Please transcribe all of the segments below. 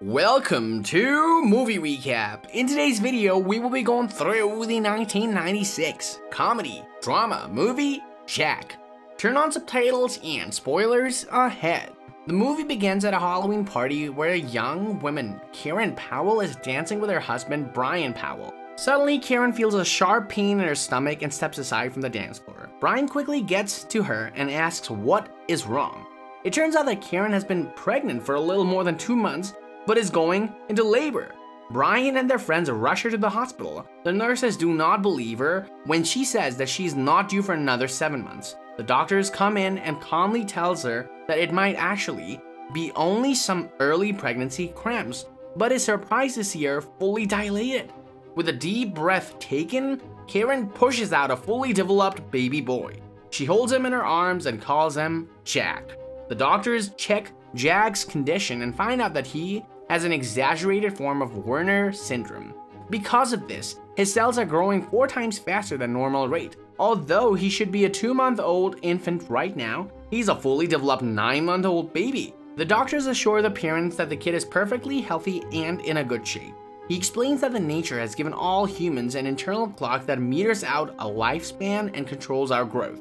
Welcome to Movie Recap. In today's video, we will be going through the 1996 comedy drama movie Jack. Turn on subtitles and spoilers ahead. The movie begins at a Halloween party where a young woman, Karen Powell, is dancing with her husband, Brian Powell. Suddenly, Karen feels a sharp pain in her stomach and steps aside from the dance floor. Brian quickly gets to her and asks what is wrong. It turns out that Karen has been pregnant for a little more than 2 months, but is going into labor. Brian and their friends rush her to the hospital. The nurses do not believe her when she says that she's not due for another 7 months. The doctors come in and calmly tells her that it might actually be only some early pregnancy cramps, but is surprised to see her fully dilated. With a deep breath taken, Karen pushes out a fully developed baby boy. She holds him in her arms and calls him Jack. The doctors check Jack's condition and find out that he has an exaggerated form of Werner syndrome. Because of this, his cells are growing 4 times faster than normal rate. Although he should be a 2-month-old infant right now, he's a fully developed 9-month-old baby. The doctors assure the parents that the kid is perfectly healthy and in a good shape. He explains that the nature has given all humans an internal clock that meters out a lifespan and controls our growth.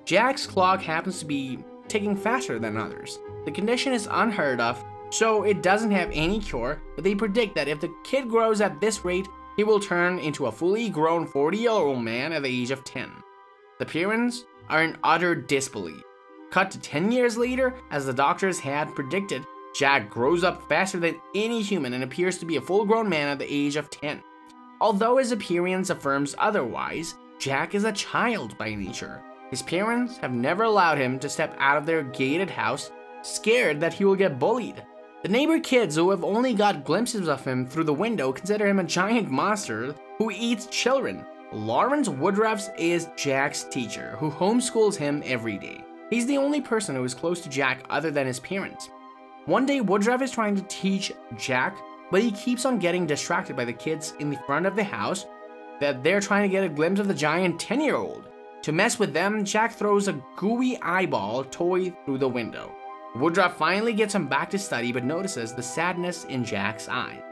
Jack's clock happens to be ticking faster than others. The condition is unheard of, so it doesn't have any cure, but they predict that if the kid grows at this rate, he will turn into a fully grown 40-year-old man at the age of 10. The parents are in utter disbelief. Cut to 10 years later, as the doctors had predicted, Jack grows up faster than any human and appears to be a full-grown man at the age of 10. Although his appearance affirms otherwise, Jack is a child by nature. His parents have never allowed him to step out of their gated house, scared that he will get bullied. The neighbor kids who have only got glimpses of him through the window consider him a giant monster who eats children. Lawrence Woodruff is Jack's teacher, who homeschools him every day. He's the only person who is close to Jack other than his parents. One day, Woodruff is trying to teach Jack, but he keeps on getting distracted by the kids in the front of the house that they're trying to get a glimpse of the giant 10-year-old. To mess with them, Jack throws a gooey eyeball toy through the window. Woodruff finally gets him back to study but notices the sadness in Jack's eyes.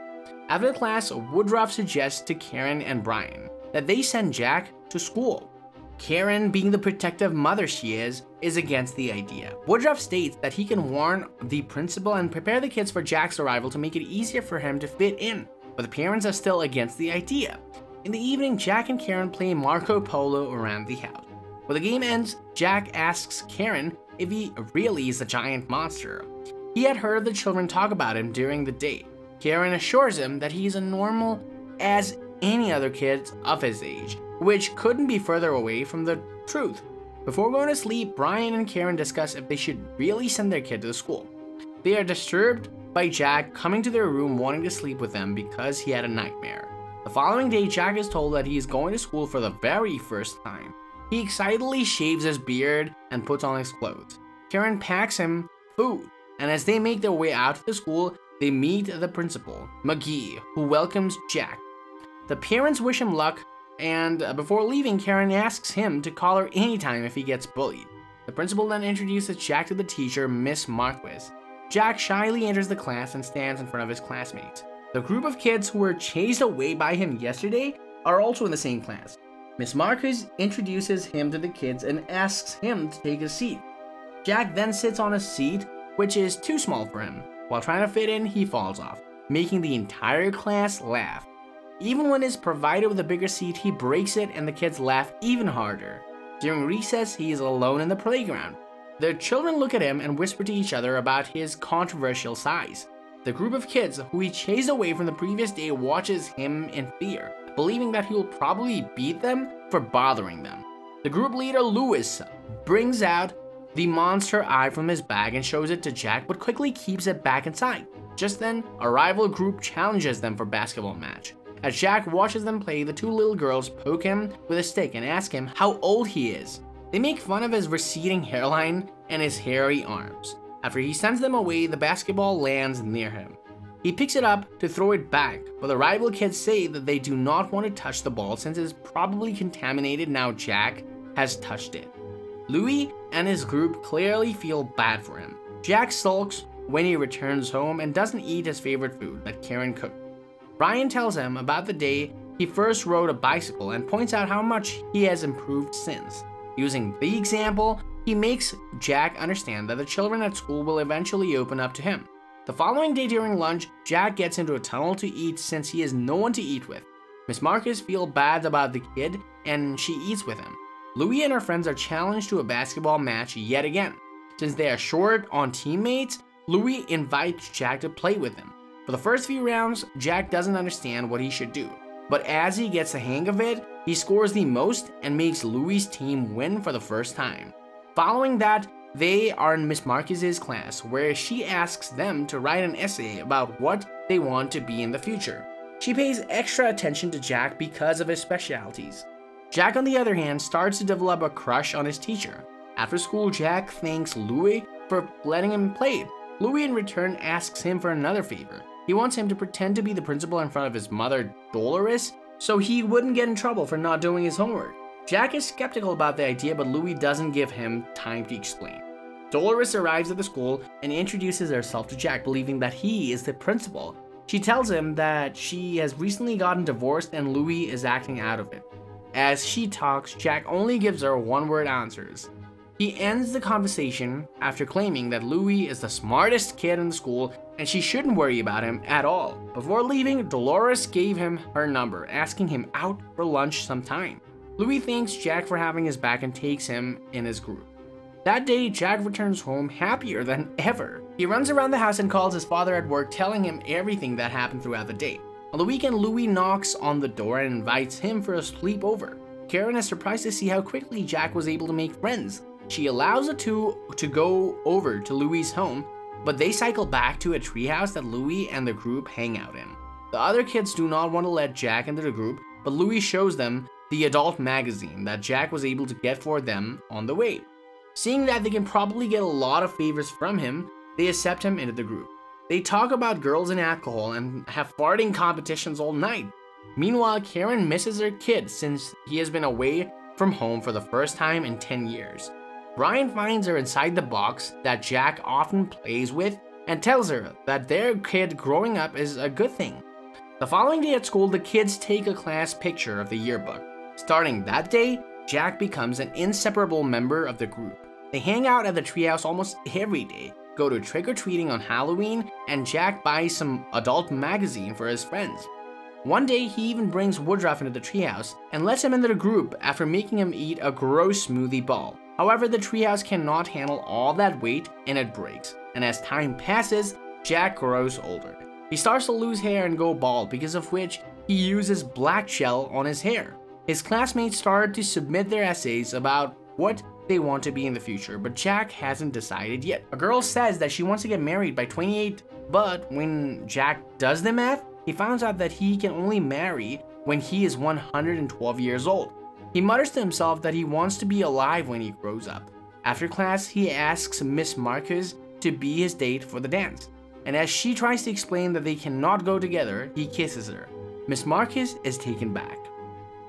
After the class, Woodruff suggests to Karen and Brian that they send Jack to school. Karen, being the protective mother she is against the idea. Woodruff states that he can warn the principal and prepare the kids for Jack's arrival to make it easier for him to fit in, but the parents are still against the idea. In the evening, Jack and Karen play Marco Polo around the house. When the game ends, Jack asks Karen if he really is a giant monster. He had heard the children talk about him during the day. Karen assures him that he is as normal as any other kids of his age, which couldn't be further away from the truth. Before going to sleep, Brian and Karen discuss if they should really send their kid to the school. They are disturbed by Jack coming to their room wanting to sleep with them because he had a nightmare. The following day, Jack is told that he is going to school for the very first time. He excitedly shaves his beard and puts on his clothes. Karen packs him food, and as they make their way out to the school, they meet the principal, McGee, who welcomes Jack. The parents wish him luck, and before leaving, Karen asks him to call her anytime if he gets bullied. The principal then introduces Jack to the teacher, Miss Marquez. Jack shyly enters the class and stands in front of his classmates. The group of kids who were chased away by him yesterday are also in the same class. Miss Marquez introduces him to the kids and asks him to take a seat. Jack then sits on a seat which is too small for him. While trying to fit in, he falls off, making the entire class laugh. Even when is provided with a bigger seat, he breaks it and the kids laugh even harder. During recess, he is alone in the playground. The children look at him and whisper to each other about his controversial size. The group of kids who he chased away from the previous day watches him in fear, believing that he will probably beat them for bothering them. The group leader, Lewis, brings out the monster eye from his bag and shows it to Jack, but quickly keeps it back inside. Just then, a rival group challenges them for a basketball match. As Jack watches them play, the 2 little girls poke him with a stick and ask him how old he is. They make fun of his receding hairline and his hairy arms. After he sends them away, the basketball lands near him. He picks it up to throw it back, but the rival kids say that they do not want to touch the ball since it is probably contaminated now Jack has touched it. Louis and his group clearly feel bad for him. Jack sulks when he returns home and doesn't eat his favorite food that Karen cooked. Brian tells him about the day he first rode a bicycle and points out how much he has improved since. Using the example, he makes Jack understand that the children at school will eventually open up to him. The following day during lunch, Jack gets into a tunnel to eat since he has no one to eat with. Miss Marcus feels bad about the kid and she eats with him. Louie and her friends are challenged to a basketball match yet again. Since they are short on teammates, Louie invites Jack to play with him. For the first few rounds, Jack doesn't understand what he should do, but as he gets the hang of it, he scores the most and makes Louie's team win for the first time. Following that, they are in Miss Marcus's class, where she asks them to write an essay about what they want to be in the future. She pays extra attention to Jack because of his specialties. Jack, on the other hand, starts to develop a crush on his teacher. After school, Jack thanks Louie for letting him play. Louie in return asks him for another favor. He wants him to pretend to be the principal in front of his mother, Dolores, so he wouldn't get in trouble for not doing his homework. Jack is skeptical about the idea, but Louie doesn't give him time to explain. Dolores arrives at the school and introduces herself to Jack, believing that he is the principal. She tells him that she has recently gotten divorced and Louie is acting out of it. As she talks, Jack only gives her one-word answers. He ends the conversation after claiming that Louie is the smartest kid in the school and she shouldn't worry about him at all. Before leaving, Dolores gave him her number, asking him out for lunch sometime. Louie thanks Jack for having his back and takes him in his group. That day, Jack returns home happier than ever. He runs around the house and calls his father at work, telling him everything that happened throughout the day. On the weekend, Louie knocks on the door and invites him for a sleepover. Karen is surprised to see how quickly Jack was able to make friends. She allows the two to go over to Louie's home, but they cycle back to a treehouse that Louie and the group hang out in. The other kids do not want to let Jack into the group, but Louie shows them the adult magazine that Jack was able to get for them on the way. Seeing that they can probably get a lot of favors from him, they accept him into the group. They talk about girls and alcohol and have farting competitions all night. Meanwhile, Karen misses her kid since he has been away from home for the first time in 10 years. Brian finds her inside the box that Jack often plays with and tells her that their kid growing up is a good thing. The following day at school, the kids take a class picture of the yearbook. Starting that day, Jack becomes an inseparable member of the group. They hang out at the treehouse almost every day, go to trick-or-treating on Halloween, and Jack buys some adult magazine for his friends. One day, he even brings Woodruff into the treehouse and lets him into the group after making him eat a gross smoothie ball. However, the treehouse cannot handle all that weight and it breaks, and as time passes, Jack grows older. He starts to lose hair and go bald, because of which he uses black gel on his hair. His classmates start to submit their essays about what they want to be in the future, but Jack hasn't decided yet. A girl says that she wants to get married by 28, but when Jack does the math, he finds out that he can only marry when he is 112 years old. He mutters to himself that he wants to be alive when he grows up. After class, he asks Miss Marcus to be his date for the dance, and as she tries to explain that they cannot go together, he kisses her. Miss Marcus is taken back.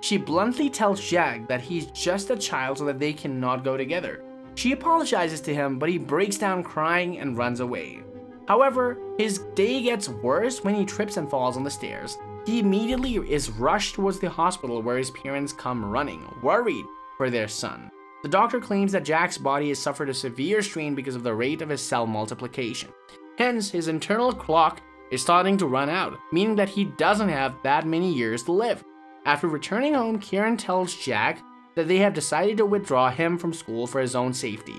She bluntly tells Jack that he's just a child so that they cannot go together. She apologizes to him, but he breaks down crying and runs away. However, his day gets worse when he trips and falls on the stairs. He immediately is rushed towards the hospital, where his parents come running, worried for their son. The doctor claims that Jack's body has suffered a severe strain because of the rate of his cell multiplication. Hence, his internal clock is starting to run out, meaning that he doesn't have that many years to live. After returning home, Karen tells Jack that they have decided to withdraw him from school for his own safety.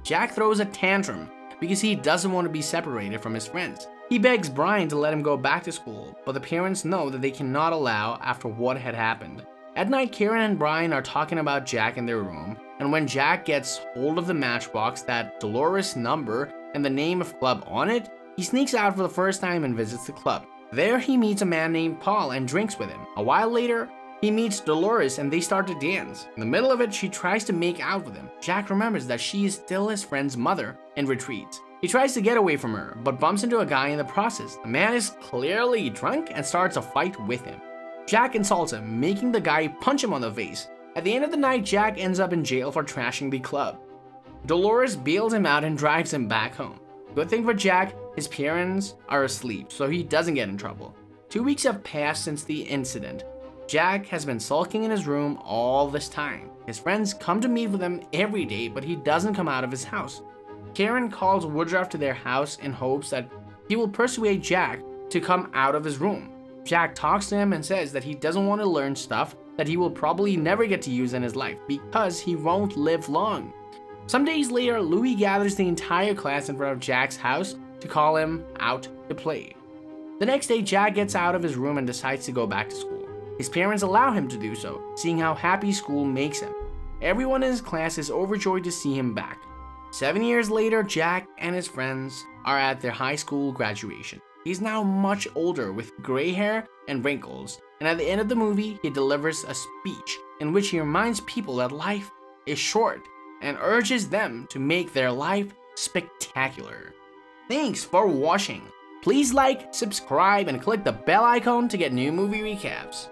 Jack throws a tantrum because he doesn't want to be separated from his friends. He begs Brian to let him go back to school, but the parents know that they cannot allow after what had happened. At night, Karen and Brian are talking about Jack in their room, and when Jack gets hold of the matchbox that Dolores' number and the name of club on it, he sneaks out for the first time and visits the club. There he meets a man named Paul and drinks with him. A while later, he meets Dolores and they start to dance. In the middle of it, she tries to make out with him. Jack remembers that she is still his friend's mother and retreats. He tries to get away from her, but bumps into a guy in the process. The man is clearly drunk and starts a fight with him. Jack insults him, making the guy punch him on the face. At the end of the night, Jack ends up in jail for trashing the club. Dolores bails him out and drives him back home. Good thing for Jack, his parents are asleep, so he doesn't get in trouble. 2 weeks have passed since the incident. Jack has been sulking in his room all this time. His friends come to meet with him every day, but he doesn't come out of his house. Karen calls Woodruff to their house in hopes that he will persuade Jack to come out of his room. Jack talks to him and says that he doesn't want to learn stuff that he will probably never get to use in his life because he won't live long. Some days later, Louis gathers the entire class in front of Jack's house to call him out to play. The next day, Jack gets out of his room and decides to go back to school. His parents allow him to do so, seeing how happy school makes him. Everyone in his class is overjoyed to see him back. 7 years later, Jack and his friends are at their high school graduation. He's now much older with gray hair and wrinkles, and at the end of the movie, he delivers a speech in which he reminds people that life is short and urges them to make their life spectacular. Thanks for watching. Please like, subscribe, and click the bell icon to get new movie recaps.